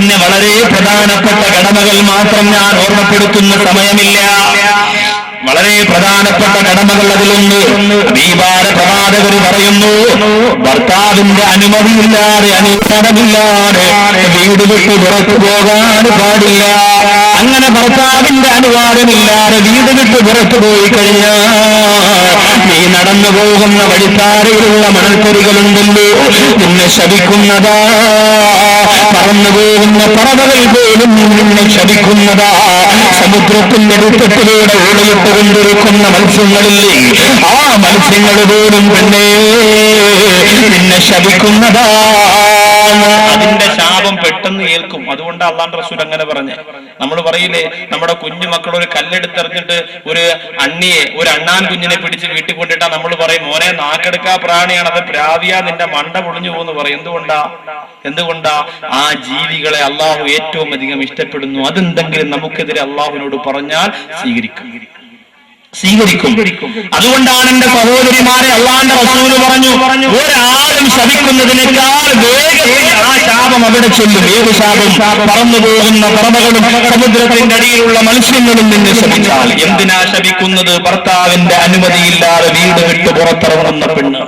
പിന്നെ വളരെ പ്രധാനപ്പെട്ട കടമകൾ മാത്രം ഞാൻ ഓർമ്മപ്പെടുത്തുന്ന സമയമില്ല. വളരെ പ്രധാനപ്പെട്ട കടമകൾ അതിലൊന്ന് ഹബീബായ പ്രവാചകർ പറയുന്നു, ഭർത്താവിന്റെ അനുമതിയില്ലാതെ അനുവാദമില്ലാതെ വീട് വിട്ട് പുറത്തു പോകാൻ പാടില്ല. അങ്ങനെ ഭർത്താവിന്റെ അനുവാദമില്ലാതെ വീട് വിട്ട് പുറത്തു പോയി കഴിഞ്ഞാൽ നീ നടന്നു പോകുന്ന വഴിത്താരയിലുള്ള മണൽപ്പൊരികളുണ്ടല്ലോ, നിന്നെ ശപിക്കുന്നതാ. പറന്നു പോകുന്ന പറവകൾ പോലും നിന്നെ ശപിക്കുന്നതാ. സമുദ്രത്തിന്റെ വൃത്തത്തിലൂടെ ഓടിയിട്ട് കൊണ്ടിരിക്കുന്ന മത്സ്യങ്ങളില്ലേ, ആ മത്സ്യങ്ങൾ പോലും പെണ്ണേ നിന്നെ ശപിക്കുന്നതാ. അതിന്റെ ശാപം പെട്ടെന്ന് ഏൽക്കും. അതുകൊണ്ട് അള്ളാഹുവിന്റെ റസൂൽ അങ്ങനെ പറഞ്ഞേ. നമ്മൾ പറയില്ലേ, നമ്മുടെ കുഞ്ഞു മക്കൾ ഒരു കല്ലെടുത്തെറിഞ്ഞിട്ട് ഒരു അണ്ണാൻ കുഞ്ഞിനെ പിടിച്ച് വീട്ടിൽ കൊണ്ടിട്ടാ നമ്മൾ പറയും, മോനെ നാക്കെടുക്കാ പ്രാണിയാണ്, അത് പ്രാവിയാ, നിന്റെ മണ്ട പൊളിഞ്ഞു പോകുന്നു പറയും. എന്തുകൊണ്ടാ? ആ ജീവികളെ അള്ളാഹു ഏറ്റവും അധികം ഇഷ്ടപ്പെടുന്നു. അതെന്തെങ്കിലും നമുക്കെതിരെ അള്ളാഹുവിനോട് പറഞ്ഞാൽ സ്വീകരിക്കും. അതുകൊണ്ടാണ് എന്റെ സഹോദരിമാരെ അള്ളാഹുവിന്റെ റസൂല് പറഞ്ഞു, ഒരാളും ശപിക്കുന്നതിനേക്കാൾ വേഗത്തിൽ ആ ശാപം അവിടെ ചെല്ലും. ഏത് ശാപം? പറന്നു പോകുന്ന പറവകളും സമുദ്രത്തിന്റെ അടിയിലുള്ള മത്സ്യങ്ങളും നിന്നെ ശപിച്ചാൽ. എന്തിനാ ശപിക്കുന്നത്? ഭർത്താവിന്റെ അനുമതിയില്ലാതെ വീട് വിട്ട് പുറത്തിറങ്ങുന്ന പെണ്ണ്.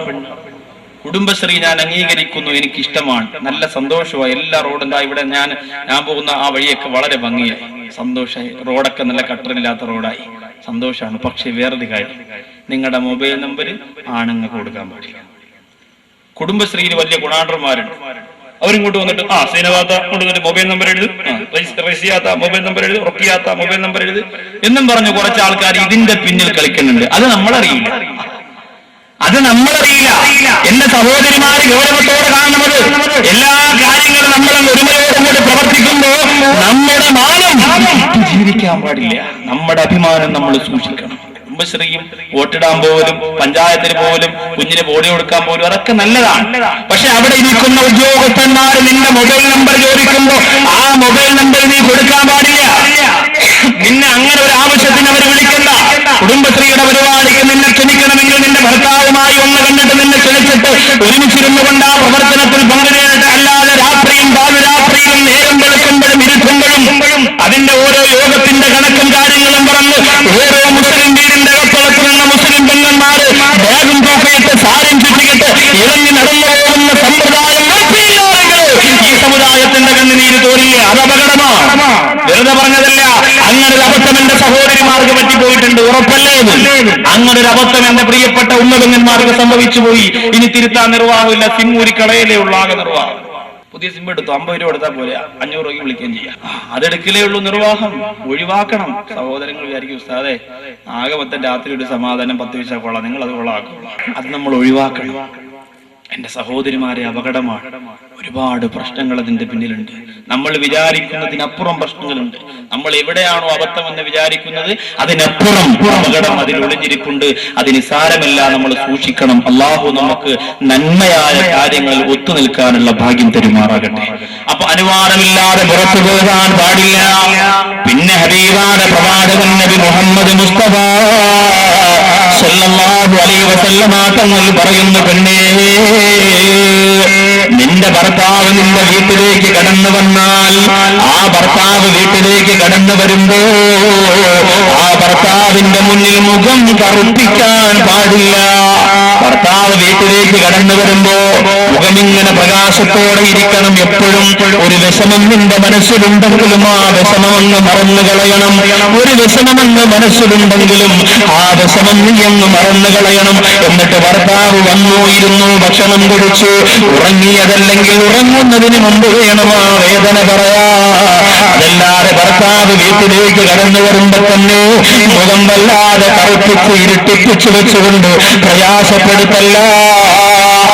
കുടുംബശ്രീ ഞാൻ അംഗീകരിക്കുന്നു, എനിക്കിഷ്ടമാണ്, നല്ല സന്തോഷമായി. എല്ലാ റോഡും ഇവിടെ ഞാൻ പോകുന്ന ആ വഴിയൊക്കെ വളരെ ഭംഗിയായി, സന്തോഷമായി. റോഡൊക്കെ നല്ല കട്ടറില്ലാത്ത റോഡായി, സന്തോഷമാണ്. പക്ഷെ വേറൊരു കാര്യം, നിങ്ങളുടെ മൊബൈൽ നമ്പർ ആണുങ്ങൾക്ക് കൊടുക്കാൻ പാടില്ല. കുടുംബശ്രീയിൽ വലിയ ഗുണാണ്ടർമാരുണ്ട്, അവരിങ്ങോട്ട് വന്നിട്ട് സീനവാത്ത കൊണ്ടുവന്നിട്ട് മൊബൈൽ നമ്പർ എഴുത്, റസിയാത്ത മൊബൈൽ നമ്പർ എഴുത്, റൊക്കിയാത്ത മൊബൈൽ നമ്പർ എഴുത് എന്നും പറഞ്ഞു കുറച്ച് ആൾക്കാർ ഇതിന്റെ പിന്നിൽ കളിക്കുന്നുണ്ട്. അത് നമ്മളറിയില്ല. എന്റെ സഹോദരിമാര് ഗൗരവത്തോടെ കാണുന്നത്, എല്ലാ കാര്യങ്ങളും നമ്മൾ ഒരുമയോടുകൂടി പ്രവർത്തിക്കുമ്പോൾ നമ്മുടെ മാനം ജീവിക്കാൻ പാടില്ല. നമ്മുടെ അഭിമാനം നമ്മൾ സൂക്ഷിക്കണം. കുടുംബശ്രീയും വോട്ടിടാൻ പോലും പഞ്ചായത്തിന് പോലും കുഞ്ഞിന് ബോഡി കൊടുക്കാൻ പോലും അതൊക്കെ നല്ലതാണ്. പക്ഷെ അവിടെ ഇരിക്കുന്ന ഉദ്യോഗസ്ഥന്മാർ നിന്റെ മൊബൈൽ നമ്പർ ചോദിക്കുമ്പോൾ ആ മൊബൈൽ നമ്പർ നീ കൊടുക്കാൻ പാടില്ല. നിന്നെ അങ്ങനെ ഒരു ആവശ്യത്തിന് അവർ വിളിക്കണ്ട. കുടുംബശ്രീയുടെ പരിപാടിക്ക് നിന്നെ ക്ഷണിക്കണമെങ്കിൽ നിന്റെ ഭർത്താവുമായി ഒന്ന് കണ്ടിട്ട് നിന്നെ ക്ഷണിച്ചിട്ട് ഒരുമിച്ചിരുന്നു കൊണ്ട് ആ പ്രവർത്തനത്തിൽ പങ്കുചേരട്ടെ. അല്ലാതെ രാത്രിയും പാതിരാത്രിയിലും നേരം വെളുക്കുമ്പോഴും ഇരുത്തുമ്പോഴും അതിന്റെ ഓരോ യോഗത്തിന്റെ കണക്കും കാര്യങ്ങളും പറഞ്ഞ് ഓരോ മുസ്ലിം വീടിന്റെ അകത്തുളക്കുന്ന മുസ്ലിം പെണ്ണന്മാര് ബാഗും തൂക്കിയിട്ട് സാരം ചുറ്റിയിട്ട് ഇറങ്ങി നടന്നു പോകുന്ന സമ്പ്രദായം ഈ സമുദായത്തിന്റെ കണ്ണുനീര് തോന്നില്ല. അത് അപകടമാണ്, വെറുതെ പറഞ്ഞതല്ല. അങ്ങനെ ഒരു അബദ്ധം എന്റെ സഹോദരിമാർക്ക് പറ്റിപ്പോയിട്ടുണ്ട്, ഉറപ്പല്ലേ? അങ്ങനെ ഒരു അബദ്ധം എന്റെ പ്രിയപ്പെട്ട ഉമ്മപെങ്ങന്മാർക്ക് സംഭവിച്ചു പോയി. ഇനി തിരുത്താൻ നിർവാഹമില്ല. സിമ്മൂരി കടയിലേ ഉള്ള ആകെ നിർവാഹം. പുതിയ സിം എടുത്തു 50 രൂപ എടുത്താൽ പോലെ 500 രൂപയ്ക്ക് വിളിക്കുകയും ചെയ്യാം. അതെടുക്കലേ ഉള്ളൂ നിർവാഹം. ഒഴിവാക്കണം. സഹോദരങ്ങൾ വിചാരിക്കും, ഉസ്താദേ ആകെ മൊത്തം രാത്രി ഒരു സമാധാനം 10 പൈസ കൊള്ളാം, നിങ്ങൾ അത് കൊള്ളാക്കും. അത് നമ്മൾ ഒഴിവാക്കണം. എന്റെ സഹോദരിമാരെ, അപകടമാണ്. ഒരുപാട് പ്രശ്നങ്ങൾ അതിന്റെ പിന്നിലുണ്ട്. നമ്മൾ വിചാരിക്കുന്നതിനപ്പുറം പ്രശ്നങ്ങളുണ്ട്. നമ്മൾ എവിടെയാണോ അബദ്ധമെന്ന് വിചാരിക്കുന്നത് അതിനപ്പുറം അപകടം അതിൽ ഒളിഞ്ഞിരിപ്പുണ്ട്. അത് നിസാരമല്ല, നമ്മൾ സൂക്ഷിക്കണം. അള്ളാഹു നമുക്ക് നന്മയായ കാര്യങ്ങൾ ഒത്തുനിൽക്കാനുള്ള ഭാഗ്യം തരുമാറാകട്ടെ. അപ്പൊ അനുവാദമില്ലാതെ പുറത്തു പോകാൻ പാടില്ല. പിന്നെ ഹബീബായ പ്രവാചകൻ നബി മുഹമ്മദ് മുസ്തഫ സല്ലല്ലാഹു അലൈഹി വസല്ലമ തങ്ങൾ പറയുന്നു, പെണ്ണേ, നിന്റെ ഭർത്താവ് നിന്റെ വീട്ടിലേക്ക് കടന്നു വന്നാൽ ആ ഭർത്താവ് വീട്ടിലേക്ക് കടന്നു വരുമ്പോ ആ ഭർത്താവിന്റെ മുന്നിൽ മുഖം കറുപ്പിക്കാൻ പാടില്ല. ഭർത്താവ് വീട്ടിലേക്ക് കടന്നു വരുമ്പോ മുഖമിങ്ങനെ പ്രകാശത്തോടെ ഇരിക്കണം. എപ്പോഴും ഒരു വിഷമം നിന്റെ മനസ്സിലുണ്ടെങ്കിലും ആ വിഷമമൊന്ന് മറന്നു കളയണം. ഒരു വിഷമമെന്ന് മനസ്സിലുണ്ടെങ്കിലും ആ വിഷമം നീ അങ്ങ് മറന്നു കളയണം. എന്നിട്ട് ഭർത്താവ് വന്നു, ഇരുന്നു, ഭക്ഷണം കുടിച്ചു, ഉറങ്ങിയതല്ലെങ്കിൽ ഉറങ്ങുന്നതിന് മുമ്പ് വേണം ആ വേദന പറയാ. അതല്ലാതെ ഭർത്താവ് വീട്ടിലേക്ക് കടന്നു വരുമ്പോ തന്നെ മുഖം വല്ലാതെ കറുപ്പിച്ച് ഇരുട്ടിപ്പിച്ചു വെച്ചുകൊണ്ട് പ്രയാസപ്പെടുത്തല്ല.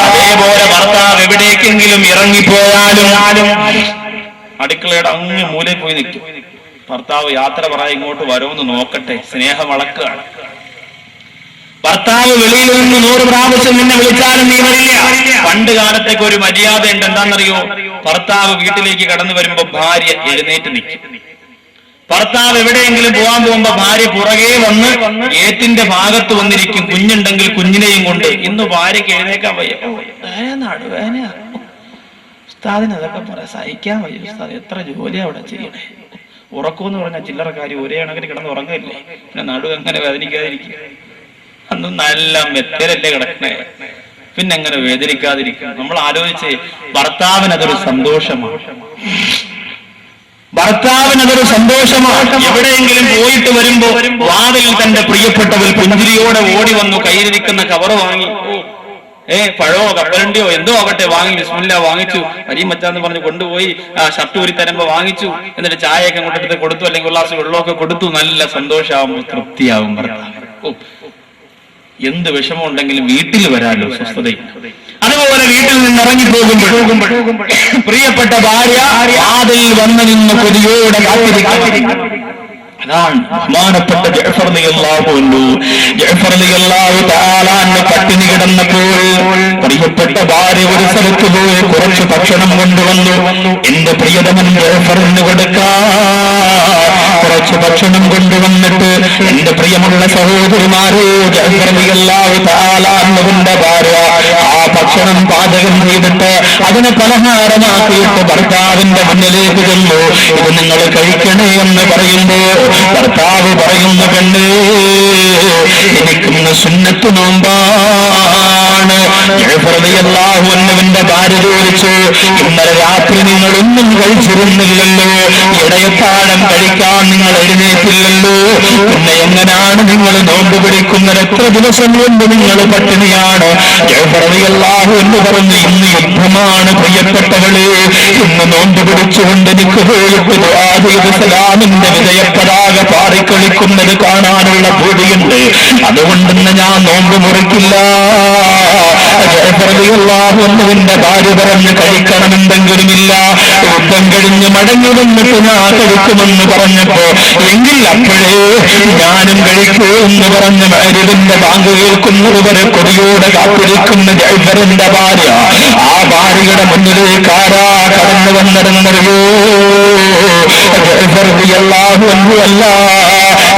അതേപോലെ ഭർത്താവ് എവിടേക്കെങ്കിലും ഇറങ്ങിപ്പോയാലും അടുക്കളയുടെ അങ്ങ് മൂലയിൽ പോയി നിൽക്കും. ഭർത്താവ് യാത്ര പറയാൻ ഇങ്ങോട്ട് വരുമെന്ന് നോക്കട്ടെ, സ്നേഹം വളക്കുകയാണ്. ഭർത്താവ് വെളിയിൽ നിന്ന് 100 പ്രാവശ്യം നിന്നെ വിളിച്ചാലും നീ വരില്ല. പണ്ട് കാലത്തേക്ക് ഒരു മര്യാദ ഉണ്ട്. എന്താണെന്നറിയോ? ഭർത്താവ് വീട്ടിലേക്ക് കടന്നു വരുമ്പോ ഭാര്യ എഴുന്നേറ്റ് നിൽക്കും. ഭർത്താവ് എവിടെയെങ്കിലും പോകാൻ പോകുമ്പോ ഭാര്യ പുറകെ വന്ന് ഏറ്റിന്റെ ഭാഗത്ത് വന്നിരിക്കും. കുഞ്ഞുണ്ടെങ്കിൽ കുഞ്ഞിനെയും കൊണ്ട്. ഇന്ന് ഭാര്യയ്ക്ക് എഴുന്നേക്കാൻ വയ്യ, ഉസ്താദിന് അതൊക്കെ പറയാം, സഹിക്കാൻ വയ്യ ഉസ്താദ്, എത്ര ജോലിയാ അവിടെ ചെയ്യണേ. ഉറക്കമെന്ന് പറഞ്ഞാൽ ചില്ലറ കാര്യം, ഒരേ കണക്കിന് കിടന്ന് ഉറങ്ങില്ലേ, പിന്നെ നടു എങ്ങനെ വേദനിക്കാതിരിക്കും? അന്ന് നല്ല മെത്തരല്ലേ കിടക്കണേ, പിന്നെ എങ്ങനെ വേദനിക്കാതിരിക്കും? നമ്മൾ ആലോചിച്ച്, ഭർത്താവിനതൊരു സന്തോഷമാണ്, ഭർത്താവിനതൊരു സന്തോഷമാണ്. എവിടെയെങ്കിലും പോയിട്ട് വരുമ്പോ വാതിൽ തന്റെ പ്രിയപ്പെട്ടവർ പുഞ്ചിരിയോടെ ഓടി വന്നു കയ്യിലിരിക്കുന്ന കവറ് വാങ്ങി, പഴമോ കപ്പലണ്ടിയോ എന്തോ ആവട്ടെ വാങ്ങി, ബിസ്മില്ലാ വാങ്ങിച്ചു, അരിയും മച്ചാന്ന് പറഞ്ഞ് കൊണ്ടുപോയി ആ ഷർട്ട് ഊരി തരുമ്പോ വാങ്ങിച്ചു, എന്നിട്ട് ചായയൊക്കെ കൊണ്ടെടുത്ത് കൊടുത്തു, അല്ലെങ്കിൽ ഒരു ഗ്ലാസ് വെള്ളമൊക്കെ കൊടുത്തു, നല്ല സന്തോഷമാകുമ്പോൾ തൃപ്തിയാവും ഭർത്താവ്. എന്ത് വിഷമം ഉണ്ടെങ്കിലും വീട്ടിൽ വരാലോ സ്വസ്ഥതയിൽ. അതുപോലെ വീട്ടിൽ നിന്ന് ഇറങ്ങിപ്പോകുമ്പോൾ പ്രിയപ്പെട്ട ഭാര്യ വാതിൽ വന്നു നിന്ന് കൊതിയോടെ കാത്തിരിക്കും. അതാണ് ബഹുമാനപ്പെട്ട ജഅഫർ റളിയല്ലാഹു അൻഹു. ജഅഫർ റളിയല്ലാഹു തആല അൻഹു പട്ടിണി കിടന്നപ്പോൾ പ്രിയപ്പെട്ട ഭാര്യ ഒരു സ്ഥലത്ത് പോയി കുറച്ച് ഭക്ഷണം കൊണ്ടുവന്നു. എന്റെ പ്രിയതമൻ ജഅഫറിന് കൊടുക്കാൻ കുറച്ച് ഭക്ഷണം കൊണ്ടുവന്നിട്ട്, എന്റെ പ്രിയമുള്ള സഹോദരിമാരെ, ജഅഫർ റളിയല്ലാഹു തആല അൻഹുവിന്റെ ഭാര്യ ആ ഭക്ഷണം പാചകം ചെയ്തിട്ട് അതിനെ പലഹാരമാക്കിയിട്ട് ഭർത്താവിന്റെ മുന്നിലേക്ക് ചെന്നു. ഇത് നിങ്ങൾ കഴിക്കണേ എന്ന് പറയുമ്പോൾ ഭർത്താവ് പറയുന്ന, പെണ്ണ് എനിക്കിന്ന് സുന്നത്ത് നോമ്പാണ്. ജഅഫർ റളിയല്ലാഹു അൻഹുവിന്റെ ഭാര്യ ചോദിച്ചു, ഇന്നലെ രാത്രി നിങ്ങളൊന്നും കഴിച്ചിരുന്നില്ലല്ലോ, ഇടയത്താഴം കഴിക്കാൻ നിങ്ങൾ എഴുന്നേറ്റില്ലല്ലോ, പിന്നെ എങ്ങനെയാണ് നിങ്ങൾ നോമ്പ് പിടിക്കുന്നത്? എത്ര ദിവസം കൊണ്ട് നിങ്ങൾ പട്ടിണിയാണ്? ജഅഫർ റളിയല്ലാഹു അൻഹു പറഞ്ഞു, ഇന്ന് യുദ്ധമാണ് പ്രിയപ്പെട്ടവളെ, ഇന്ന് നോമ്പ് പിടിച്ചുകൊണ്ട് എനിക്ക് പോയിട്ട് ദുആ ചെയ്ത് സലാമിന്റെ വിജയപതാക പാറിക്കളിക്കുന്നത് കാണാനുള്ള പൂതിയുണ്ട്, അതുകൊണ്ടിന്ന് ഞാൻ നോമ്പ് മുറിക്കില്ല. ജഅഫർ റളിയല്ലാഹു അൻഹുവിന്റെ ഭാര്യ പറഞ്ഞു, കഴിക്കണമെന്തെങ്കിലുമില്ല, യുദ്ധം കഴിഞ്ഞ് മടങ്ങി വന്നിട്ട് ഞാൻ കഴിക്കുമെന്ന് പറഞ്ഞപ്പോ, എങ്കിൽ അപ്പോഴേ ഞാനും കഴിക്കൂ എന്ന് പറഞ്ഞ് മഗ്‌രിബിന്റെ ബാങ്ക് കേൾക്കുന്നത് വരെ കൊതിയോടെ കാത്തിരിക്കുന്ന ജഅഫറിന്റെ ഭാര്യ, ആ ഭാര്യയുടെ മുന്നിലേക്ക് ആരാ കടന്നു വന്നിരുന്നറിയോ? ജഅഫർ റളിയല്ലാഹു അൻഹു അല്ല.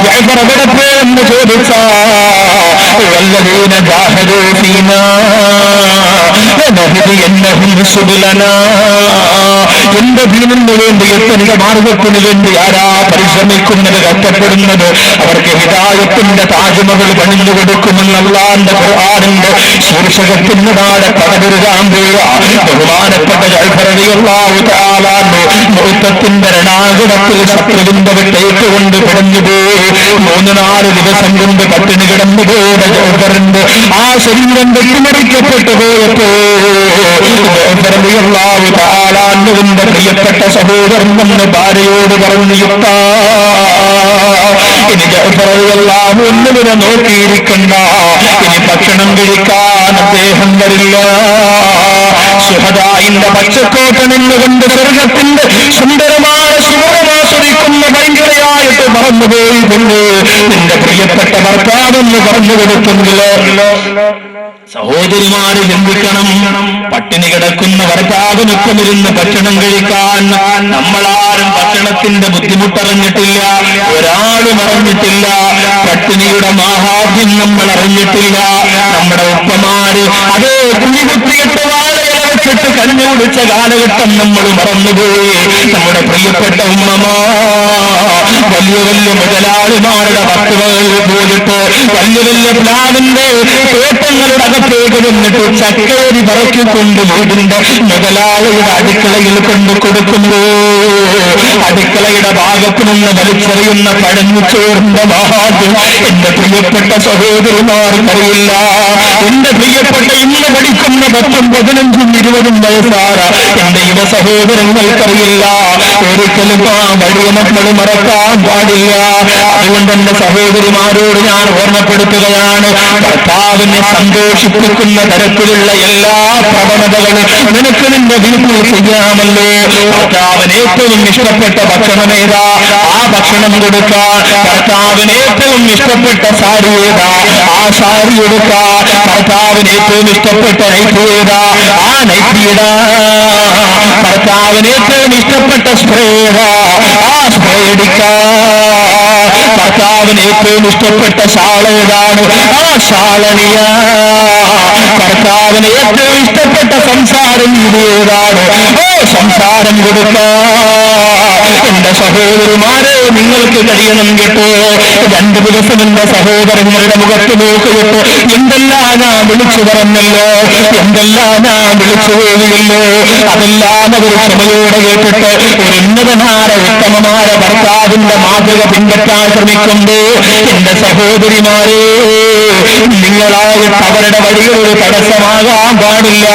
ജഅഫർ എവിടെ പോയെന്ന് ചോദിച്ചാൽ, വല്ലദീന ജാഹദൂ ഫീനാ ലനഹ്ദിയന്നഹും സുബുലനാ, എന്റെ ദീനിന് വേണ്ടി, എന്റെ മാർഗത്തിന് വേണ്ടി ആരാ പരിശ്രമിക്കുന്നത്, കഷ്ടപ്പെടുന്നത്, അവർക്ക് ഹിദായത്തിന്റെ താജ്മഹൽ പണിഞ്ഞു കൊടുക്കുമെന്ന് അല്ലാഹുവിന്റെ ഖുർആനിന്റെ ശീർഷകത്തിന് താഴെ പടരുകാൻ പോയ ബഹുമാനപ്പെട്ട ജഅഫർ റളിയല്ലാഹു തആല മുഅ്തത്തിന്റെ രണാകുടത്തിൽ ശത്രുവിന്റെ വിട്ടേറ്റുകൊണ്ട് പിടഞ്ഞുപോയി 3-4 ദിവസം കൊണ്ട് പട്ടിണി കിടന്നുപോയ ജഅഫറിന്റെ ആ ശരീരം വെട്ടിമറിക്കപ്പെട്ടു പോയപ്പോ ജഅഫർ റളിയല്ലാഹു തആല അൻഹുവിന്റെ പ്രിയപ്പെട്ട സഹോദരൻ വന്ന് ഭാര്യയോട് പറഞ്ഞു, യുക്താ, ഇനി ജഅഫർ റളിയല്ലാഹു അൻഹുവിനെ നോക്കിയിരിക്കണ്ട, ഇനി ഭക്ഷണം കഴിക്കാൻ അദ്ദേഹം വരില്ല. ശുഹദാഇന്റെ പച്ചക്കോട്ട നിന്നുകൊണ്ട് സ്വർഗത്തിന്റെ സുന്ദരമായ സുഖമാസ്വദിക്കുന്ന ഭയങ്കരയായിട്ട് മറന്നുപോയിട്ടുണ്ട് നിന്റെ പ്രിയപ്പെട്ട ഭർത്താവെന്ന് പറഞ്ഞു കൊടുക്കുന്നില്ലോ. സഹോദരിമാര് ചിന്തിക്കണം, പട്ടിണി കിടക്കുന്ന ഭർത്താവിനൊപ്പമിരുന്ന് ഭക്ഷണം കഴിക്കാൻ നമ്മളാരും ഭക്ഷണത്തിന്റെ ബുദ്ധിമുട്ടറിഞ്ഞിട്ടില്ല, ഒരാളും അറിഞ്ഞിട്ടില്ല, പട്ടിണിയുടെ മാഹാത്മ്യം നമ്മൾ അറിഞ്ഞിട്ടില്ല. നമ്മുടെ ഉപ്പമാര് അതേ കുഞ്ഞികുത്തിയിട്ട് വാഴയില വെച്ചിട്ട് കഞ്ഞി കുടിച്ച കാലഘട്ടം നമ്മൾ മറന്നുപോയി. നമ്മുടെ പ്രിയപ്പെട്ട ഉമ്മമാ വലിയ വലിയ മുതലാളിമാരുടെ വസ്തുവകൾ പോയിട്ട് വലിയ വലിയ പ്ലാവിന്റെ തോട്ടങ്ങളുടെ അകത്തേക്ക് വന്നിട്ട് ചക്കരി പറക്കിക്കൊണ്ട് വീടിന്റെ മുതലാളിയുടെ അടുക്കളയിൽ കൊണ്ട് കൊടുക്കുമ്പോ അടുക്കളയുടെ ഭാഗത്ത് നിന്ന് വലിച്ചെറിയുന്ന പഴഞ്ഞു ചോറിന്റെ മഹാത്മ്യം എന്റെ പ്രിയപ്പെട്ട സഹോദരിമാർക്കറിയില്ല. എന്റെ പ്രിയപ്പെട്ട ഇന്ന് പഠിക്കുന്ന 10, 15, 20 വയസ്സാറ എന്റെ യുവ സഹോദരങ്ങൾക്കറിയില്ല. ഒരിക്കലും ആ വഴിയെ നമ്മൾ മറക്കാൻ പാടില്ല. അതുകൊണ്ട് എന്റെ സഹോദരിമാരോട് ഞാൻ ഓർമ്മപ്പെടുത്തുകയാണ്, ഭർത്താവിനെ സന്തോഷിപ്പിക്കുന്ന തരത്തിലുള്ള എല്ലാ പ്രവണതകളും നിനക്ക് നിന്റെ വീട്ടിൽ ചെയ്യാമല്ലോ. ഭർത്താവിന് ഏറ്റവും ഇഷ്ടപ്പെട്ട ഭക്ഷണം ഏതാ, ആ ഭക്ഷണം കൊടുക്കാൻ. ഭർത്താവിന് ഏറ്റവും ഇഷ്ടപ്പെട്ട സാരി ഏതാ, ആ സാരി എടുക്കാൻ. ഭർത്താവിന് ഏറ്റവും ഇഷ്ടപ്പെട്ട നൈറ്റി ഏതാ, ആ നൈറ്റി ഇടാ. ഭർത്താവിന് ഏറ്റവും ഇഷ്ടപ്പെട്ട സ്പ്രേ ഏതാ, ആ സ്പ്രേ എടുക്കാൻ. ഭർത്താവിന് ഏറ്റവും ഇഷ്ടപ്പെട്ട ഷാൾ ഏതാണ്, ആ ഷാളണിയ. ഭർത്താവിന് ഏറ്റവും ഇഷ്ടപ്പെട്ട സംസാരം ഇത് ഏതാണ്, സംസാരം കൊടുക്കാം. എന്റെ സഹോദരിമാരെ നിങ്ങൾക്ക് കഴിയണം കേട്ടോ. 2 ദിവസം എന്റെ സഹോദരങ്ങളുടെ മുഖത്ത് നോക്കിയിട്ട് എന്തെല്ലാം ഞാൻ വിളിച്ചു പറഞ്ഞല്ലോ, എന്തെല്ലാം ഞാൻ വിളിച്ചു പോവുകയല്ലോ, അതെല്ലാം അവർ ക്ഷമയോടെ കേട്ടിട്ട് ഒരു ഉന്നതനായ ഉത്തമമായ ഭർത്താവിന്റെ മാതൃക പിൻപറ്റാൻ ശ്രമിക്കുമ്പോ എന്റെ സഹോദരിമാരെ നിങ്ങളായിട്ട് അവരുടെ വഴികൾ തടസ്സമാകാൻ പാടില്ല.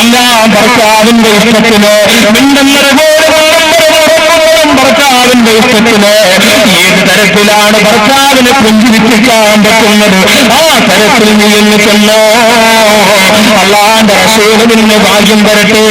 എല്ലാം ഭർത്താവിന്റെ ഇഷ്ടത്തിന് ഭർത്താവിന്റെ ഇഷ്ടത്തിന് ഏത് തരത്തിലാണ് ഭർത്താവിനെ പുഞ്ചിരിപ്പിക്കാൻ പറ്റുന്നത് ആ തരത്തിൽ നീ എന്ന് ചെല്ലോ. അള്ളാന്റെ റസൂലിന് ഭാഗ്യം തരട്ടെ.